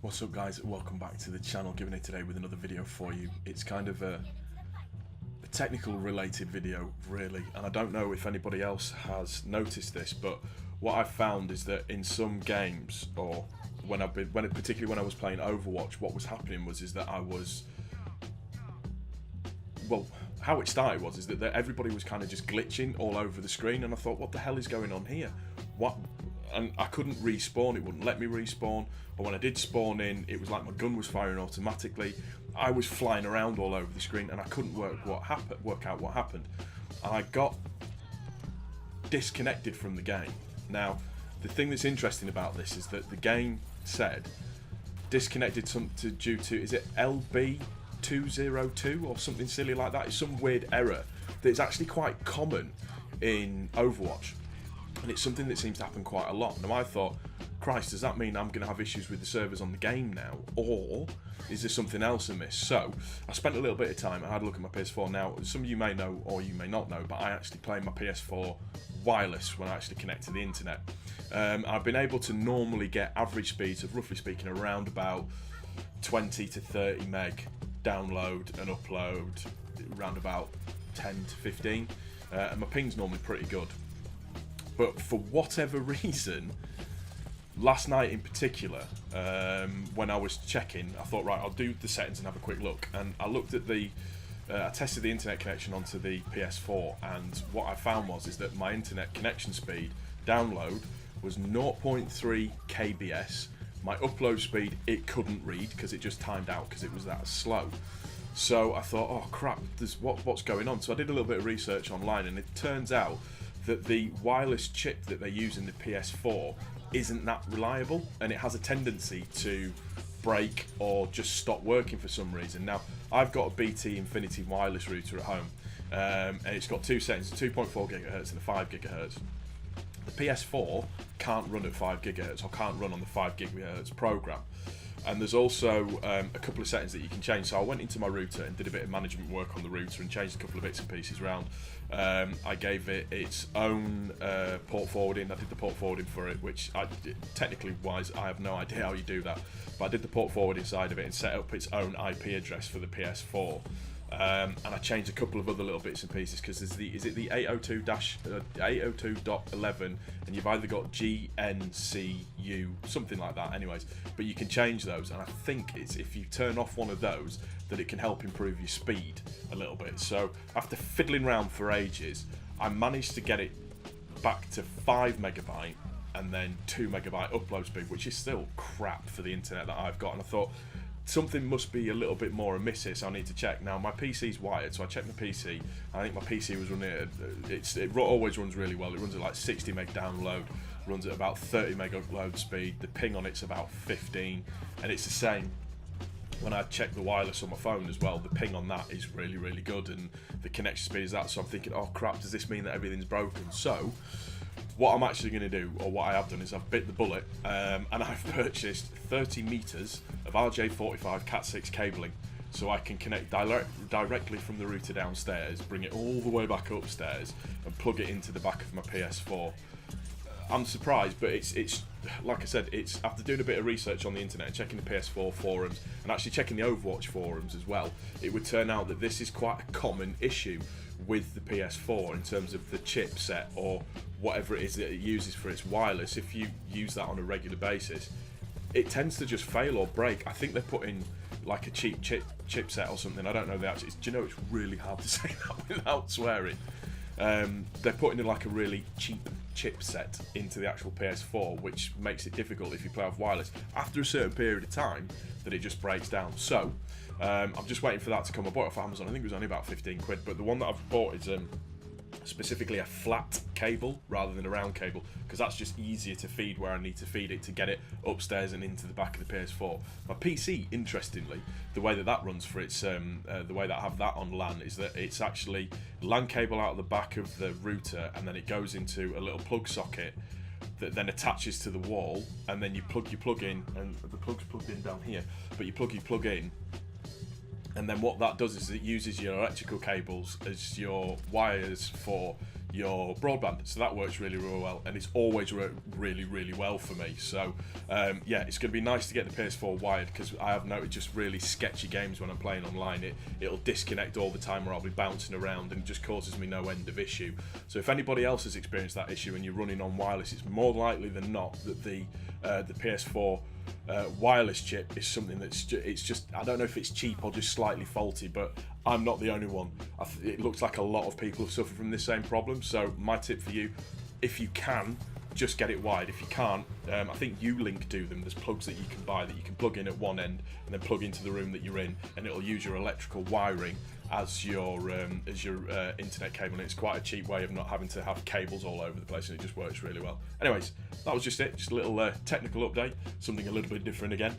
What's up guys, welcome back to the channel, giving it today with another video for you. It's kind of a technical related video really, and I don't know if anybody else has noticed this, but what I've found is that in some games, or particularly when I was playing Overwatch, what was happening was that I was, well, how it started was that everybody was kind of just glitching all over the screen, and I thought, what the hell is going on here? What? And I couldn't respawn, it wouldn't let me respawn, or when I did spawn in, it was like my gun was firing automatically. I was flying around all over the screen and I couldn't work out what happened. And I got disconnected from the game. Now, the thing that's interesting about this is that the game said disconnected due to, is it LB202 or something silly like that? It's some weird error that is actually quite common in Overwatch. And it's something that seems to happen quite a lot. Now I thought, Christ, does that mean I'm going to have issues with the servers on the game now? Or is there something else amiss? So I spent a little bit of time, I had a look at my PS4. Now, some of you may know or you may not know, but I actually play my PS4 wireless when I actually connect to the internet. I've been able to normally get average speeds of, roughly speaking, around about 20 to 30 meg download and upload, around about 10 to 15. And my ping's normally pretty good. But for whatever reason, last night in particular, when I was checking, I thought, right, I'll do the settings and have a quick look. And I looked at I tested the internet connection onto the PS4, and what I found was that my internet connection speed download was 0.3 kbs. My upload speed, it couldn't read because it just timed out because it was that slow. So I thought, oh crap, what's going on? So I did a little bit of research online, and it turns out that the wireless chip that they use in the PS4 isn't that reliable, and it has a tendency to break or just stop working for some reason. Now, I've got a BT Infinity wireless router at home, and it's got two settings, a 2.4 GHz and a 5 GHz. The PS4 can't run at 5 GHz or can't run on the 5 GHz program. And there's also a couple of settings that you can change. So I went into my router and did a bit of management work on the router and changed a couple of bits and pieces around. I gave it its own port forwarding. I did the port forwarding for it, which technically wise, I have no idea how you do that. But I did the port forwarding side of it and set up its own IP address for the PS4. And I changed a couple of other little bits and pieces because there's is it the 802.11, and you've either got GNCU, something like that anyways, but you can change those, and I think it's if you turn off one of those that it can help improve your speed a little bit. So after fiddling around for ages, I managed to get it back to 5 megabyte and then 2 megabyte upload speed, which is still crap for the internet that I've got, and I thought something must be a little bit more amiss here, so I need to check. Now, my PC's wired, so I checked my PC. I think my PC was running at, it always runs really well. It runs at like 60 meg download, runs at about 30 meg upload speed. The ping on it's about 15, and it's the same when I check the wireless on my phone as well. The ping on that is really, really good, and the connection speed is that. So I'm thinking, oh crap, does this mean that everything's broken? So what I'm actually going to do, or what I have done, is I've bit the bullet, and I've purchased 30 meters of RJ45 Cat6 cabling, so I can connect directly from the router downstairs, bring it all the way back upstairs, and plug it into the back of my PS4. I'm surprised, but it's like I said, it's after doing a bit of research on the internet and checking the PS4 forums and actually checking the Overwatch forums as well, it would turn out that this is quite a common issue with the PS4 in terms of the chipset or whatever it is that it uses for its wireless. If you use that on a regular basis, it tends to just fail or break. I think they're putting like a cheap chipset or something. I don't know the actual. Do you know, it's really hard to say that without swearing. They're putting in like a really cheap chipset into the actual PS4, which makes it difficult if you play off wireless. After a certain period of time, that it just breaks down. So I'm just waiting for that to come. I bought it off Amazon. I think it was only about 15 quid, but the one that I've bought is specifically a flat cable rather than a round cable, because that's just easier to feed where I need to feed it to get it upstairs and into the back of the PS4. My PC, interestingly, the way that runs for its the way that I have that on LAN is that it's actually LAN cable out of the back of the router, and then it goes into a little plug socket that then attaches to the wall, and then you plug your plug in, and the plug's plugged in down here, but you plug your plug in, And then what that does is it uses your electrical cables as your wires for your broadband. So that works really, really well, and it's always worked really, really well for me. So yeah, it's going to be nice to get the PS4 wired, because I have noticed just really sketchy games when I'm playing online. It'll disconnect all the time, or I'll be bouncing around, and it just causes me no end of issue. So if anybody else has experienced that issue and you're running on wireless, it's more likely than not that the PS4 wireless chip is something that's it's just, I don't know if it's cheap or just slightly faulty, but I'm not the only one. It looks like a lot of people have suffered from this same problem. So my tip for you, if you can, just get it wired. If you can't, I think Ulink do them. There's plugs that you can buy that you can plug in at one end and then plug into the room that you're in, and it'll use your electrical wiring as your internet cable. And it's quite a cheap way of not having to have cables all over the place, and it just works really well. Anyways, that was just it. Just a little technical update, something a little bit different again.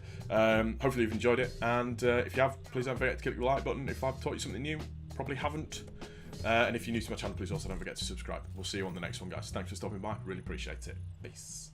Hopefully you've enjoyed it, and if you have, please don't forget to click the like button. If I've taught you something new, probably haven't. And if you're new to my channel, please also don't forget to subscribe. We'll see you on the next one, guys. Thanks for stopping by. Really appreciate it. Peace.